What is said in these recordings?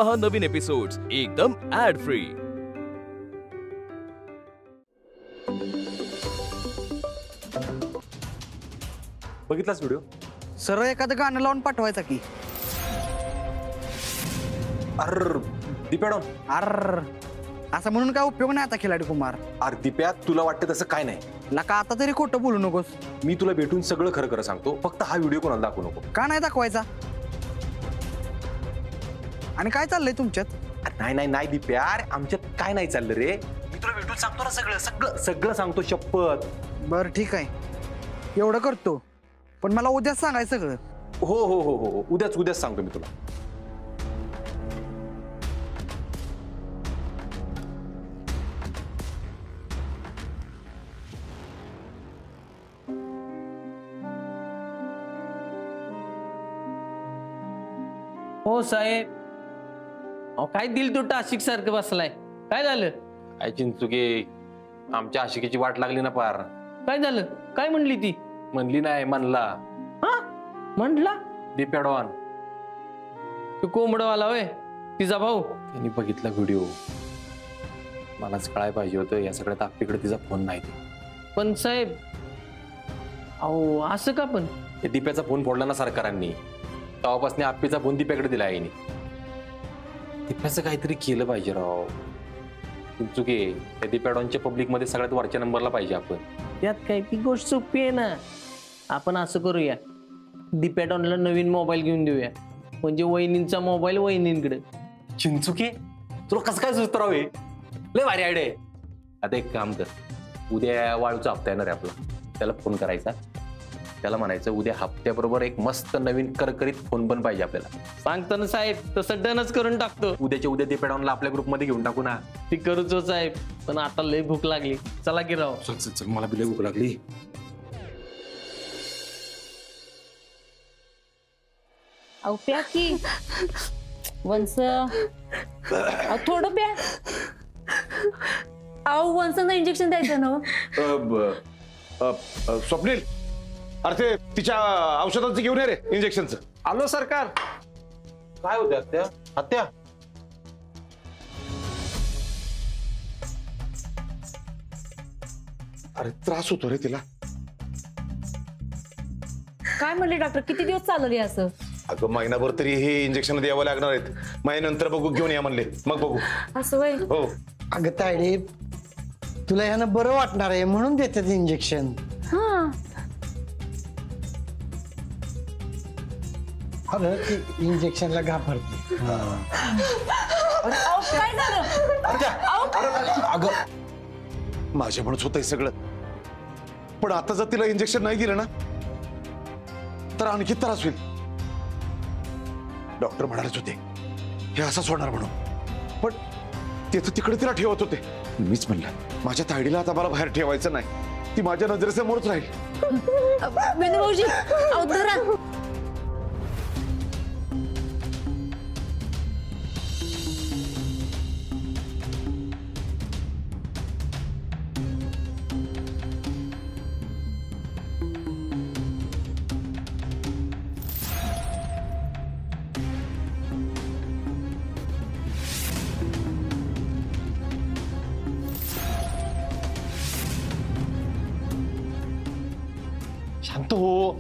पहा नवीन एपिसोड्स एकदम add free. बघितलास व्हिडिओ? सरळ एखादं गाणं लावून पाठवायचा की. अर दीप्याडॉन, अर असं म्हणून काय उपयोग नाही आता खिलाडी कुमार. अरे दीप्या, तुला वाटतं तसं काय नाही. नका आता तरी खोटं बोलू नकोस. मी तुला भेटून सगळं खरं खरं सांगतो, फक्त हा व्हिडिओ कोणाला दाखवू नको. का नाही दाखवायचा? आणि काय चाललंय तुमच्यात? नाही नाही नाही दीप्या, अरे आमच्यात काय नाही चाललं रे. मी तुला भेटून सांगतो ना, सगळं सगळं सगळं सांगतो, शपथ. बरं ठीक आहे, एवढं करतो, पण मला उद्याच सांगायचं सगळं. हो हो हो हो, उद्याच सांगतो मी तुला. हो साहेब, अहो काय दिल तुटा आशिक सारखं बसलाय, काय झालं? काय चिंचुके, आमच्या आशिकेची वाट लागली ना पार. काय झालं? काय म्हणली ती? म्हणली नाही, म्हणला. हा म्हणला? दीप्याडॉन तू कोंबडवाला होय, तिचा भाऊ? त्यांनी बघितला व्हिडिओ, मलाच कळायला पाहिजे होतं. या सगळ्यात आपल्याकडे तिचा फोन नाही. पण साहेब, अहो असं का? पण दीप्याचा फोन फोडला ना सरकारांनी, तेव्हापासून आप्पीचा फोन दीप्याकडे दिला आहे. दीप्याचं काहीतरी केलं पाहिजे राव. चुके त्या दीप्याडॉनच्या पब्लिक मध्ये सगळ्यात वरच्या नंबरला पाहिजे आपण. त्यात काय, ती गोष्ट सोपी आहे ना. आपण असं करूया, दीप्याडॉनला नवीन मोबाईल घेऊन देऊया, म्हणजे वहिनींचा मोबाईल वहिनींकडे. चिंचुके, तुला कसं काय सुचत राव? लय भारी आयडिया आहे. आता एक काम कर, उद्या वाळूचा हप्ता येणार आहे आपला, त्याला फोन करायचा, त्याला म्हणायचं उद्या हप्त्याबरोबर एक मस्त नवीन करकरीत फोन पण पाहिजे आपल्याला. सांगतो ना साहेब, तसं डनच करून टाकतो. उद्याच्या उद्या दीप्याडॉनला आपल्या ग्रुपमध्ये घेऊन टाकू ना. ती करूच हो साहेब, पण आता लय भूक लागली. चला की राव. चल चल चल, मला बी लय भूक लागली. अहो प्या की वंस, थोडं प्या. अहो वंसना इंजेक्शन द्यायचं ना. स्वप्नील, अरे ते तिच्या औषधांचं घेऊन ये रे, इंजेक्शनचं. आलो सरकार. काय होते आत्या? आत्या, अरे त्रास होतो रे तिला. काय म्हणले डॉक्टर, किती दिवस चालले असं? अगं महिनाभर तरी हे इंजेक्शन द्यावं लागणार आहेत. महिन्यानंतर बघू, घेऊन या म्हणले, मग बघू. असं वय? हो. अगं तायडे, तुला ह्यानं बरं वाटणार आहे म्हणून देतात इंजेक्शन. हा, अरे ती इंजेक्शनला घाबरते. काय झालं? अगं माझ्या म्हणत होतंय सगळं, पण आता जर तिला इंजेक्शन नाही दिलं ना तर आणखी त्रास होईल. डॉक्टर म्हणालेच होते हे असंच होणार म्हणून, पण तिथं तिकडे तिला ठेवत होते. मीच म्हणलं माझ्या तायडीला आता मला बाहेर ठेवायचं नाही, ती माझ्या नजरेसमोरच राहील. भाऊजी, अहो धरा. शांत हो.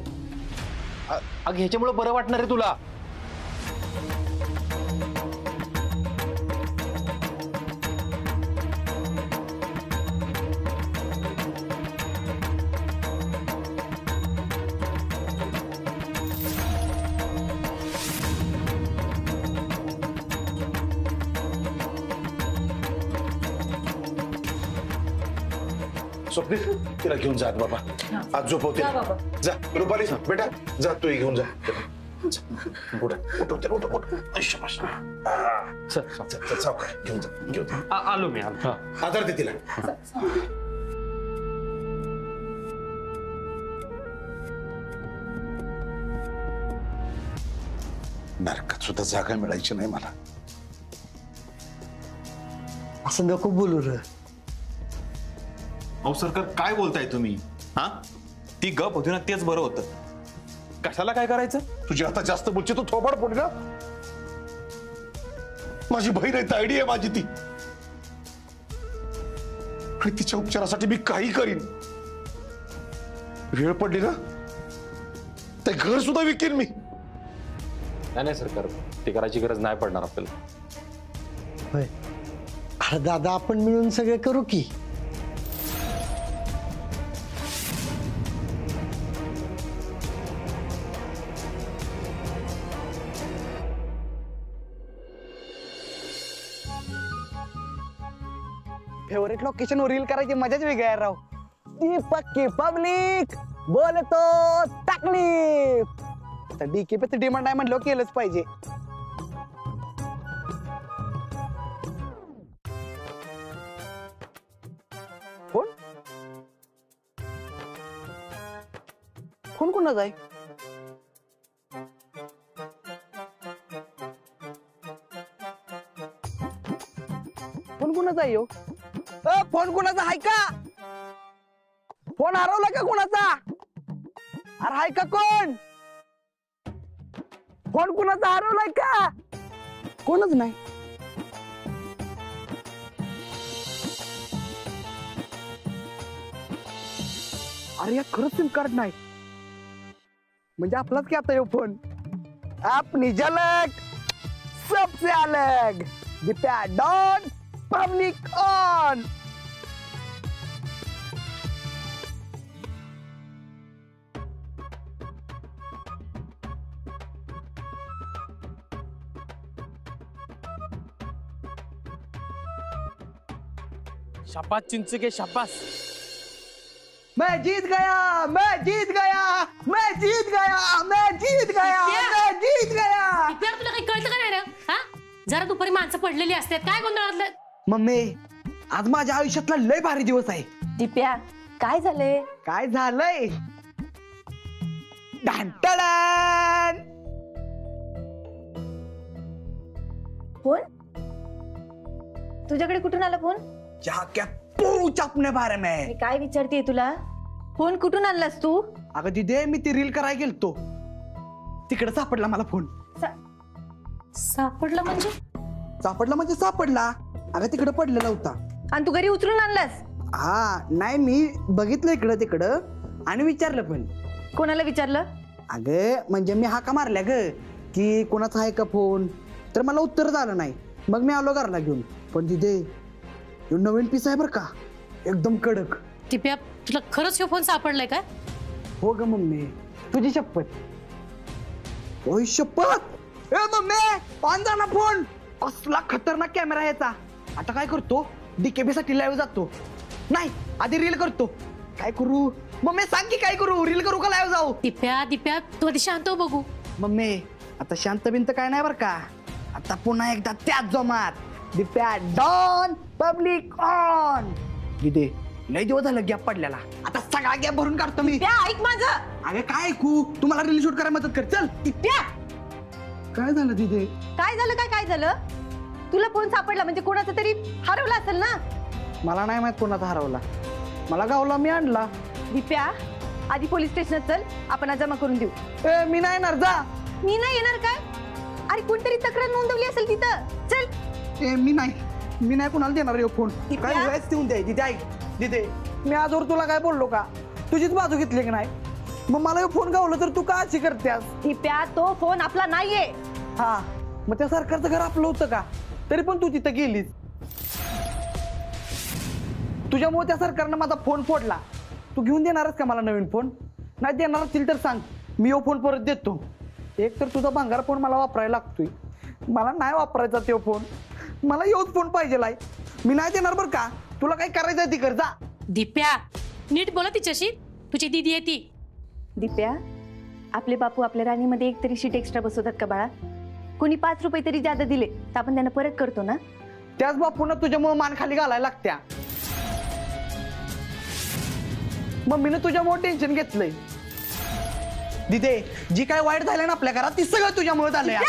अगं ह्याच्यामुळे बरं वाटणार आहे तुला. स्वप्नील, तिला घेऊन जा बाबा, आज झोपवते. जा रुपाली, बेटा जा, तू घेऊन जा. घेऊन जा. आलो मी. आधार दे तिला. नरकात सुद्धा जागा मिळायची नाही मला. असं नको बोलू रे. अहो सरकार, काय बोलताय तुम्ही? हा, ती गप होती ना, तेच बरं होतं. कशाला काय करायचं? तुझी आता जास्त बोलची तू थोबाड फोड ना. माझी बहीण आहे, तायडी आहे माझी ती, आणि तिच्या उपचारासाठी मी काही करीन. वेळ पडली ना ते घर सुद्धा विकेन मी. नाही सरकार, ते करायची गरज नाही पडणार आपल्याला. होय. अरे दादा, आपण मिळून सगळे करू की. फेवरेट लोकेशन वर रील करायची मजाच वेगळी आहे राव. दीपक की पब्लिक बोलतो तकलीफ. तर डीकेपीचं डिमांड आहे म्हणलं केलंच पाहिजे. कोण कोण कोणाच आहे? फोन कोणाचा आहे? फोन कोणाचा आहे का? फोन हरवला का कोणाचा? अरे हाय का कोण? फोन कोणाचा हरवलाय का? कोणच नाही. अरे या खरंच सिम कार्ड नाही म्हणजे आपलाच की आता यो फोन. अपनी झलक सबसे अलग, दिप्या डॉन पब्लिक ऑन. शाबास चिंचुके शाबास. मैं जीत गया, मैं जीत गया, मैं जीत गया, मैं जीत गया, मैं जीत गया. दिप्या, तुला काही कळतं का नाही रे? हा, जरा दुपारी माणसं पडलेली असतात, काय गोंधळातलं? मम्मी, आज माझ्या आयुष्यातला लय भारी दिवस आहे. दिप्या, काय झालंय? काय झालंय? ढांटळण. फोन तुझ्याकडे कुठून आला फोन? जहा क्या पूछ अपने बारे में. मी काय विचारतेय तुला? फोन कुठून आणलास तू? अगं दिदे, मी ती रील करायला गेलतो, तिकडे सापडला मला फोन. सापडला म्हणजे? सापडला म्हणजे सापडला. अगं तिकडे पडलेला होता. आणि तू घरी उचलून आणलास? हा, नाही मी बघितलं इकडं तिकडं आणि विचारलं पण. कोणाला विचारलं? अगं म्हणजे मी हाका मारल्या ग की कोणाचा आहे का फोन, तर मला उत्तर झालं नाही. मग मी आलो घरला घेऊन. पण तिथे नवीन पीस आहे बरं का, एकदम कडक. दिप्या, तुला खरंच हे फोन सापडलाय का? हो ग मम्मी, तुझी शपथ. होय शपथ. ए मम्मी, ऑन जा ना फोन. कसला खतरनाक कॅमेरा याचा. आता काय करतो, डीकेबी साठी लाईव्ह जातो. नाही, आधी रील करतो. काय करू मम्मी, सांग की काय करू? रील करू का लाईव्ह जाऊ? दिप्या, तू आधी शांत हो बघू. मम्मी, आता शांत बिंत काय नाही बर का. आता पुन्हा एकदा त्याच जोमात. Dipya don public on. दिदे, लय दिवस झालं गॅप पडलेला, आता सगळा गॅप भरून काढतो मी. ऐक माझं. अरे काय ऐकू, तुम्हाला रील शूट करायला मदत कर. चल. दिप्या, काय झालं दिदे? काय झालं? काय झालं? तुला फोन सापडला म्हणजे कोणाचा तरी हरवला असेल ना? मला नाही माहित कोणाचा हरवला, मला गावला मी आणला. दिप्या, आधी पोलीस स्टेशनात चल, आपण आज जमा करून देऊ. ए मी नाही येणार, जा. मी नाही येणार काय? अरे कोणतरी तक्रार नोंदवली असेल तिथं. चल. ए मी नाही कोणाला देणार यो फोन. काय वेळच देऊन द्याय. दिदे ऐक, दिदे मी आजवर तुला काय बोललो का? तुझीच बाजू घेतली की नाही? मग मला यो फोन गावलं तर तू का अशी करतेस? दिप्या, तो फोन आपला नाहीये. हा, मग त्या सरकारचं घर आपलं होतं का? तरी पण तू तिथं गेलीस. तुझ्यामुळे त्या सरकारनं माझा फोन फोडला. तू घेऊन देणारच का मला नवीन फोन? नाही देणार असतील तर सांग, मी यो फोन परत देतो. एक तर तुझा भंगार फोन मला वापरायला लागतोय, मला नाही वापरायचा तो फोन. मला योच फोन पाहिजे. मी नाही देणार बरं का. तुला काय करायचं ती कर, जा. दिप्या, नीट बोला तिच्याशी, तुझी दीदी आहे ती. दिप्या, आपले बापू आपल्या राणीमध्ये एक तरी शीट एक्स्ट्रा बसवतात का बाळा? कोणी 5 रुपये तरी जादा दिले तर आपण त्यांना परत करतो ना. त्याच बापूंना तुझ्यामुळे मान खाली घालायला लागत्या. मम्मीनं तुझ्यामुळे टेन्शन घेतलंय. दिदे, जी काय वाईट झालं ना आपल्या घरात ती सगळं तुझ्यामुळे झालंय.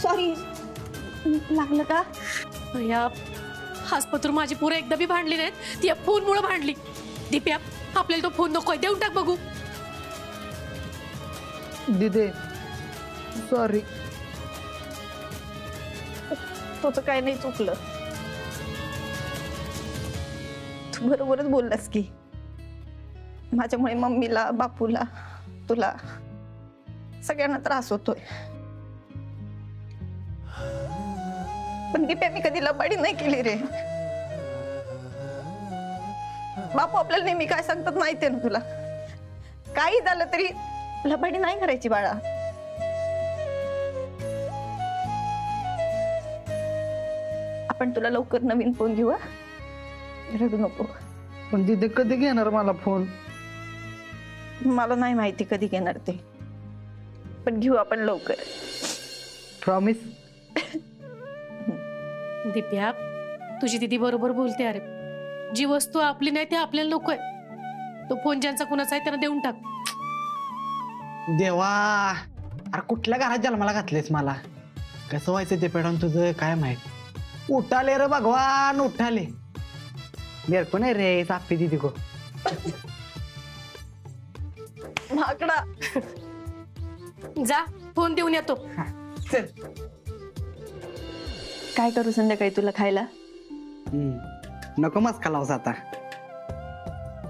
सॉरी. लागलं का? या आजपत्र माझी पोरं एकदा बी भांडली नाहीत, ती फोन मुळे भांडली. दिप्या, आपल्याला तो फोन नकोय, देऊन टाक बघू. दिदे सॉरी. तुझं काय नाही चुकलं. तू बरोबरच बोललास की माझ्यामुळे मम्मीला, बापूला, तुला सगळ्यांना त्रास होतोय. पण दीप्या मी कधी लबाडी नाही केली रे. बापू आपल्याला नेहमी काय सांगतात माहितीये ना तुला, काही झालं तरी लबाडी नाही करायची बाळा. आपण तुला लवकर नवीन फोन घेऊ. रडू नको. पण दिदे कधी घेणार मला फोन? मला नाही माहिती कधी घेणार ते, पण घेऊ आपण लवकर. प्रॉमिस? दिप्या, तुझी दीदी बरोबर बोलते. अरे जी वस्तू आपली नाही ते आपल्याला नकोय. तो फोन ज्यांचा कुणाचा आहे त्यांना देऊन टाक. देवा, अरे कुठल्या घरात जन्माला घातलेस मला? कसं व्हायचं ते पेडून तुझं काय माहित. उठाले रे भगवान, उठाले. मेरे को नाही रे सापी दीदी को. माकडा, जा फोन देऊन येतो. चल. काय करू संध्याकाळी तुला खायला? नको मस्का लावस आता.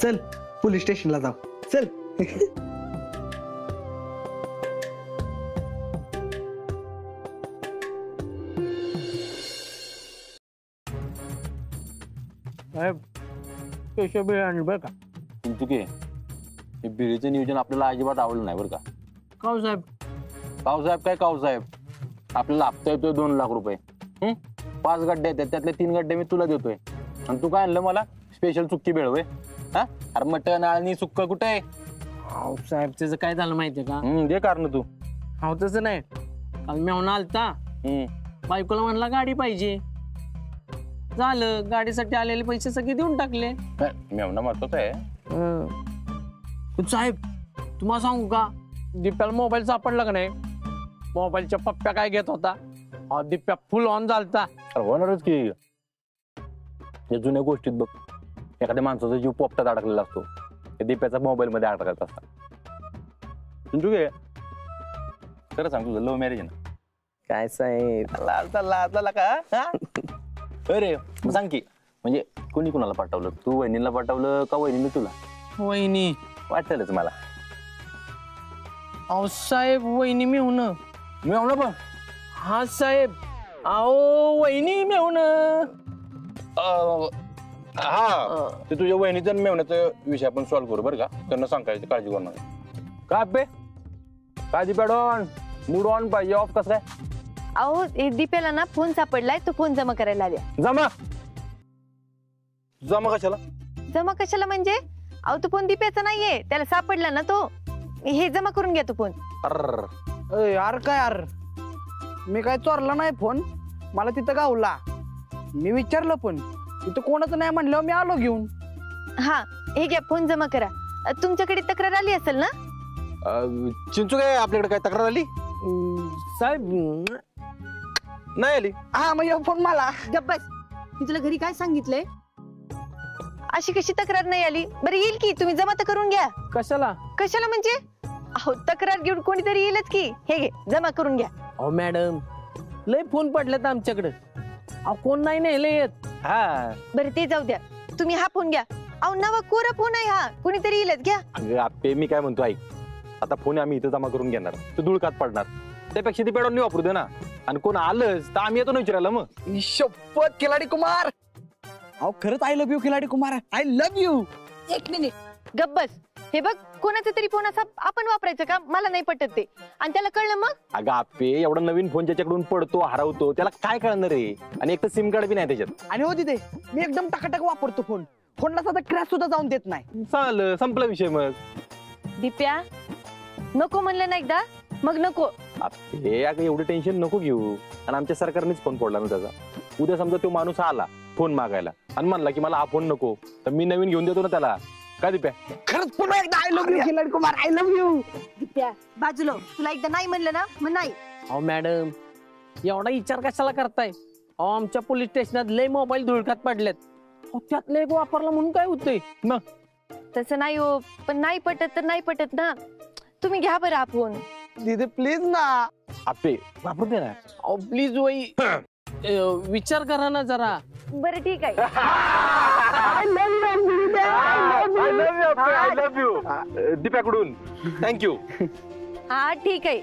चल पोलीस स्टेशनला जाऊ. चल. बरं का चुके हे बिळीचं नियोजन आपल्याला अजिबात आवडलं नाही बरं का. काव साहेब? कावसाहेब काय कावसाहेब, आपल्याला हप्ता येतोय 2 लाख रुपये. 5 गड्डे येतात, त्यातले 3 गड्डे मी तुला देतोय. आणि तू काय आणलं मला स्पेशल चुक्की बेळवे? हा अरे मटण आळणी सुक्क कुठे आहे? अहो साहेब त्याचं काय झालं माहितीये का? दे कारण तू. अहो तसं नाही, काल मेवणा आलता, बायकोला म्हणला गाडी पाहिजे. झालं, गाडीसाठी आलेले पैसे सगळे देऊन टाकले. मेवणा महत्वाचा आहे. पण साहेब तुम्हाला सांगू का, दिप्याला मोबाईल सापडला का नाही, मोबाईलच्या पप्प्या काय घेत होता, दिप्या फुल ऑन झालता. होणारच की. या जुन्या गोष्टीत बघ, एखाद्या माणसाचा जीव पोपटात अडकलेला असतो, दिप्याचा मोबाईल मध्ये अडकत असतात. तुमचं काय खरं सांग, तुझं लव्ह मॅरेज आहे ना? काय साहेब लाजला का? अरे मग सांग की, म्हणजे कोणी कुणाला पाठवलं? तू वहिनीला पाठवलं का वहिनीने तुला? वहिनी. वाटलंच मला. अहो साहेब वहिनी मेवणं. मेवणं पण? हा साहेब, अहो वहिनी मेवणं. हा ते तुझ्या वहिनीचा मेवण्याचा विषय आपण सॉल्व्ह करू बरं का. त्यांना सांगायची काळजी करू नका. काय बे काळजी पॅडॉन मूड ऑन पाहिजे, ऑफ कसं काय? अहो दीप्याला ना फोन सापडलाय, तो फोन जमा करायला आल्या. जमा जमा कशाला? जमा कशाला म्हणजे? अहो तो फोन दीप्याचा नाहीये, त्याला सापडला ना तो. हे जमा करून घ्या तो फोन. यार काय यार, मी काय चोरला नाही फोन, मला तिथं गावला. मी विचारलं पण तिथं कोणाचं नाही म्हणलं, मी आलो घेऊन. हा हे घ्या, फोन जमा करा. तुमच्याकडे तक्रार आली असेल ना? चिंचू काय आपल्याकडे काय तक्रार आली? साहेब नाही आली. हा मग फोन मला. गप्पस, मी तुला घरी काय सांगितलंय? अशी कशी तक्रार नाही आली? बरं येईल की, तुम्ही जमा तर करून घ्या. कशाला? कशाला म्हणजे? अहो तक्रार घेऊन कोणीतरी येईलच की. हे घे, जमा करून घ्या. अहो मॅडम लय फोन पडलेत आमच्याकडे, अहो कोण नाही नेले येत. हा बरं ते जाऊ द्या, तुम्ही हा फोन घ्या. अहो नवा कोरा फोन आहे हा, कोणीतरी येईलच, घ्या. अगं आपे, मी काय म्हणतो ऐक, आता फोन आम्ही इथं जमा करून घेणार, तू धुळकात पडणार, त्यापेक्षा ती पेडॉन वापरू दे ना. आणि कोण आलंच तर आम्ही येतो ना विचारायला. मग शपथ खिलाडी कुमार, अहो खरंच I love you Khiladi Kumar, I love you. एक मिनिट गब्बस. हे बघ, कोणाचा तरी फोन असा आपण वापरायचं का? मला नाही पटत ते. आणि त्याला कळलं मग? अगं आपे, एवढा नवीन फोन ज्याच्याकडून पडतो हरवतो त्याला काय कळणार आहे? आणि एक तर सिम कार्ड बी नाही त्याच्यात. आणि हो तिथे मी एकदम टकाटक वापरतो फोन, फोनला साधा क्रॅश सुद्धा जाऊन देत नाही. चालेल, संपला विषय. मग दीप्या नको म्हणलं ना एकदा, मग नको. हे अगं एवढं टेन्शन नको घेऊ. आणि आमच्या सरकारनेच फोन फोडला ना त्याचा. उद्या समजा तो माणूस आला फोन मागायला आणि म्हणला की मला हा फोन नको, तर मी नवीन घेऊन देतो ना त्याला. काय दीप्या? खरंच पुन्हा एकदा I love you Khiladi Kumar, I love you. Dipya बाजूला, तुला एकदा नाही म्हणलं ना मग नाही. अहो मॅडम एवढा विचार कशाला करताय? अहो आमच्या पोलीस स्टेशनात लय मोबाईल धुळकात पडलेत, त्यातले एक वापरला म्हणून काय होतंय? मग तसं नाही हो, पण नाही पटत तर नाही पटत ना. तुम्ही घ्या बरं हा फोन. दीदी प्लीज ना. आपे वापरू दे ना. अहो प्लीज वही विचार करा ना जरा. बरं ठीक आहे. आय लव्ह यू दीप्याकडून. थँक्यू. हा ठीक आहे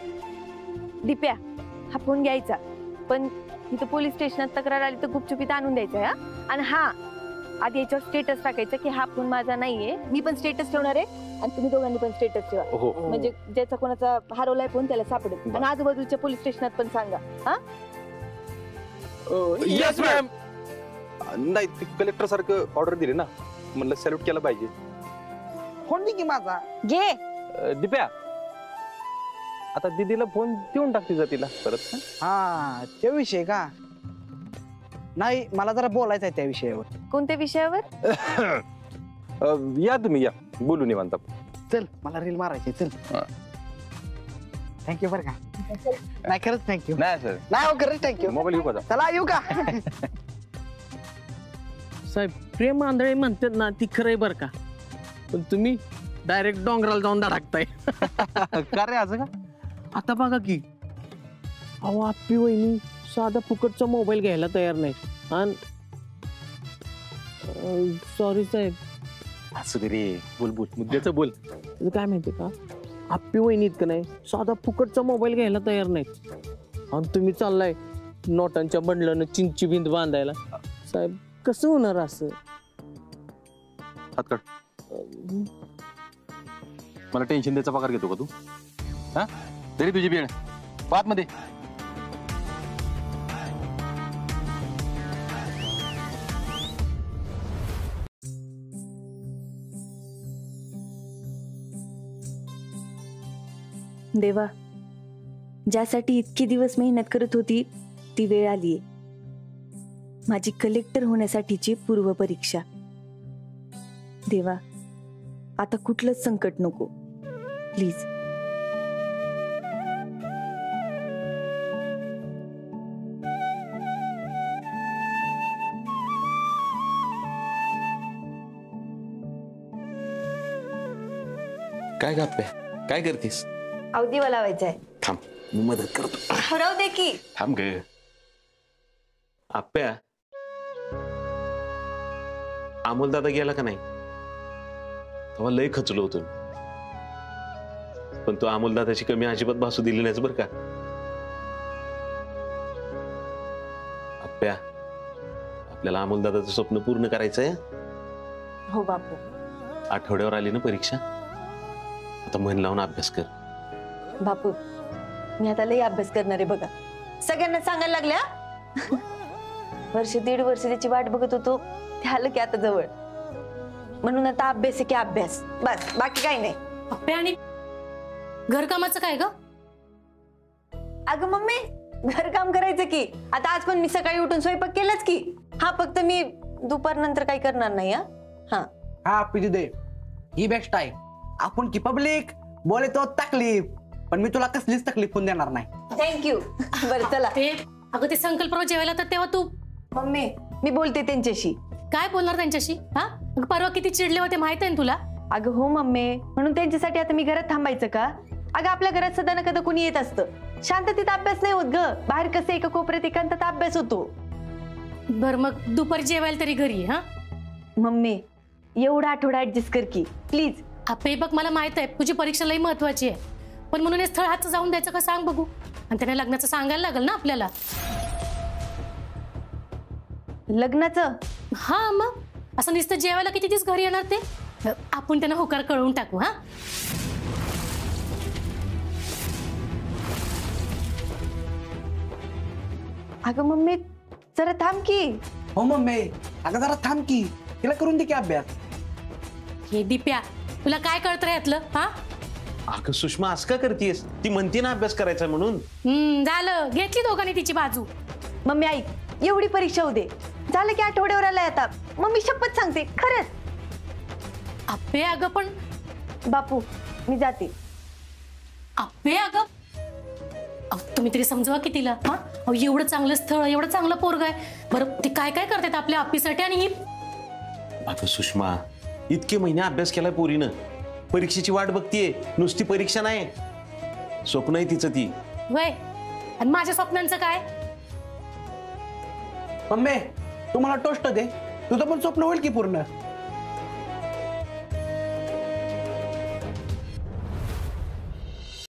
दिप्या, हा फोन घ्यायचा, पण इथं पोलीस स्टेशनात तक्रार आली तर गुपचुपीत आणून द्यायचा. हा, आणि हा आधी याच्यावर स्टेटस टाकायचं की हा फोन माझा नाहीये. मी पण स्टेटस ठेवणार आहे आणि तुम्ही दोघांनी पण स्टेटस ठेवा. म्हणजे ज्याचा कोणाचा हरवलाय फोन त्याला सापडेल. आणि आजूबाजूच्या पोलीस स्टेशनात पण सांगा. हा येस मॅम. नाही ती कलेक्टर सारखं ऑर्डर दिली ना, म्हणलं सॅल्यूट केला पाहिजे. फोन दे की माझा. घे. दीप्या आता दीदीला फोन देऊन टाकते जा तिला परत. हा त्या विषय का? नाही मला जरा बोलायचं आहे त्या विषयावर. कोणत्या विषयावर? या तुम्ही या बोलू निवांत. चल मला रील मारायची. चल थँक्यू बरं का. नाही खरंच थँक्यू. नाही सर नाही हो खरंच थँक्यू. मोबाईल येऊ का? चला येऊ का? साहेब प्रेम आंधळे म्हणतात ना, ती खरंय बरं का, पण तुम्ही डायरेक्ट डोंगराला जाऊन धडकताय. का रे असं का? आता बघा की, अहो आप्पी वहिनी साधा फुकटचा मोबाईल घ्यायला तयार नाही. आणि सॉरी साहेब. असं दे रे, बोल बोल मुद्द्याचं बोल. तुझं काय माहितीये का, आप्पी वहिनी इतकं नाही, साधा फुकटचा मोबाईल घ्यायला तयार नाहीत. आणि तुम्ही चाललाय नोटांच्या बंडलानं चिंची भिंत बांधायला. साहेब कसं होणार असं? हात काढ. मला टेन्शन द्यायचा पगार घेतो का तू? हा तरी तुझी बेड पात मध्ये. देवा, ज्यासाठी इतके दिवस मेहनत करत होती ती वेळ आलीये. माझी कलेक्टर होण्यासाठीची पूर्व परीक्षा. देवा, आता कुठलंच संकट नको प्लीज. काय गप्पे काय करतेस? अहो दिवा लावायचा आहे. थांब मी मदत करतो. राहू दे की. थांब ग. आप्प्या अमोल दादा गेला का नाही तेव्हा लय खचलो होतो, पण तो अमोल दादाची कमी अजिबात भासू दिली नाहीच बरं का. आप्प्या आपल्याला अमोल दादाचं स्वप्न पूर्ण करायचंय. हो बापू. आठवड्यावर आली ना परीक्षा, आता मन लावून अभ्यास कर. बापू मी आता लई अभ्यास करणार आहे बघा. सगळ्यांना सांगायला लागल्या. वर्ष दीड वर्ष त्याची वाट बघत होतो, ते आलं की आता जवळ. म्हणून आता अभ्यास आहे की अभ्यास, बस बाकी काही नाही. पप्पे आणि घरकामाचं काय ग? अगं मम्मी घरकाम करायचं की. आता आज पण मी सकाळी उठून स्वयंपाक केलाच की. हा फक्त मी दुपार नंतर काही करणार नाही. हा हा पिजू दे, ही बेस्ट आहे. आपण की पब्लिक बोले तो तकलीफ, पण मी तुला कसलीच तकलीफ होऊन देणार नाही. थँक्यू. बरं चला. अगं ते संकल्पराव जेवायला तर तेव्हा तू. मम्मी मी बोलते त्यांच्याशी. काय बोलणार त्यांच्याशी? हा परवा किती चिडले होते माहित आहे ना तुला? अगं हो मम्मी, म्हणून त्यांच्यासाठी आता मी घरात थांबायचं का? अगं आपल्या घरात सदा ना कदा कुणी येत असतं. शांततेत अभ्यास नाही होत ग. बाहेर कसं एका कोपऱ्यात एकांतात अभ्यास होतो. बर मग दुपारी जेवायला तरी घरी. हा मम्मी एवढा आठवडा ऍडजस्ट कर की प्लीज. आपे बघ मला माहित आहे तुझी परीक्षा लई महत्वाची आहे, पण म्हणून हे स्थळ हातचं जाऊन द्यायचं का सांग बघू. आणि त्याने लग्नाचं सांगायला लागेल ना आपल्याला. लग्नाचं? हा मग असं नुसतं जेवायला किती दिवस घरी येणार ते. आपण त्यांना होकार कळवून टाकू. हा अगं मम्मी जरा थांब की. हो मम्मी अगं जरा थांब की, तिला करून दे की अभ्यास. हे दिप्या तुला काय कळत रे यातलं? हा अगं सुषमा असं का करतेस? ती म्हणते ना अभ्यास करायचा म्हणून. झालं घेतली दोघांनी तिची बाजू. मम्मी ऐक, एवढी परीक्षा होऊ दे. झालं की आठवड्यावर आलाय आता. मम्मी शपथ सांगते खरंच. अप्पे अगं पण. बापू मी जाते. अप्पे अगं तुम्ही तरी समजवा की तिला. हा एवढं चांगलं स्थळ, एवढं चांगलं पोरग आहे. बरं ते काय काय करतात आपल्या अप्पीसाठी? आणि ही अगं सुषमा इतके महिने अभ्यास केलाय पोरीनं, परीक्षेची वाट बघतीये, नुसती परीक्षा नाही स्वप्न आहे तिचं ती. वय आणि माझ्या स्वप्नांचं काय? मम्मी तू मला टोस्ट दे, तुझं पण स्वप्न होईल की पूर्ण.